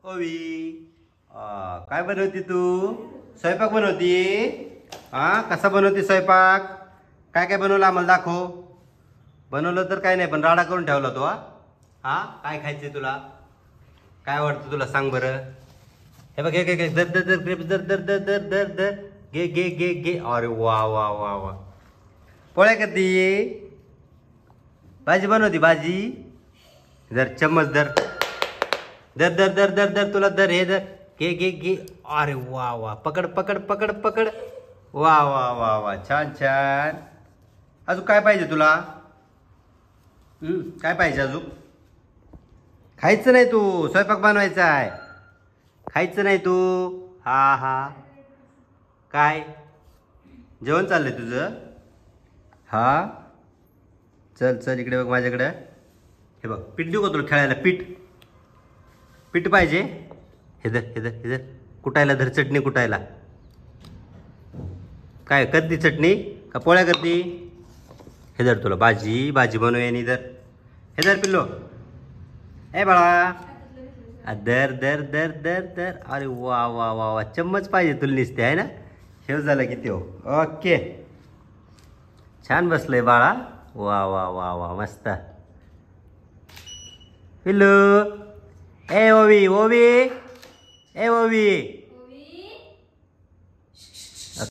ओवी काय बनवती तू? स्वयंपाक बनवती? हा, कसा बनवती स्वयंपाक? काय काय बनवलं आम्हाला दाखव. बनवलं तर काय नाही, पण राडा करून ठेवला तो. हा, काय खायचंय तुला? काय आवडतं तुला सांग बरं. हे बघ, घे दर दर दर ग्रेप्स, दर दर दर दर दर दर घे घे घे घे. अरे वा वा वा वा. पोळ्या करती? भाजी बनवती भाजी? दर चम्मच दर दर दर दर दर दर तुला दर हे दर घे घे घे. अरे वा वा, पकड पकड पकड पकड. वा वा वा वा, छान छान. अजून काय पाहिजे तुला? काय पाहिजे अजून? खायचं नाही तू, स्वयंपाक बनवायचा आहे. खायचं नाही तू. हा हा, काय जेवण चाललंय तुझं? हा, चल चल इकडे बघ माझ्याकडे. हे बघ, पीठ देऊ का तुला खेळायला? पीठ पीठ पाहिजे? हे धर हे धर हे धर. कुटायला धर, चटणी कुटायला. काय करती, चटणी का पोळ्या करती? हे धर, तुला भाजी भाजी बनवूया आणि धर. हे धर पिल्लो. ए बाळा, दर दर दर दर दर. अरे वा वा वा वा, चम्मच पाहिजे तुला निसते आहे ना. शेव झालं की त्यो. ओके, छान बसलंय बाळा. वा वा वा वा, मस्त. पिल्लू, ए ओवी ओवी, ए ओवी.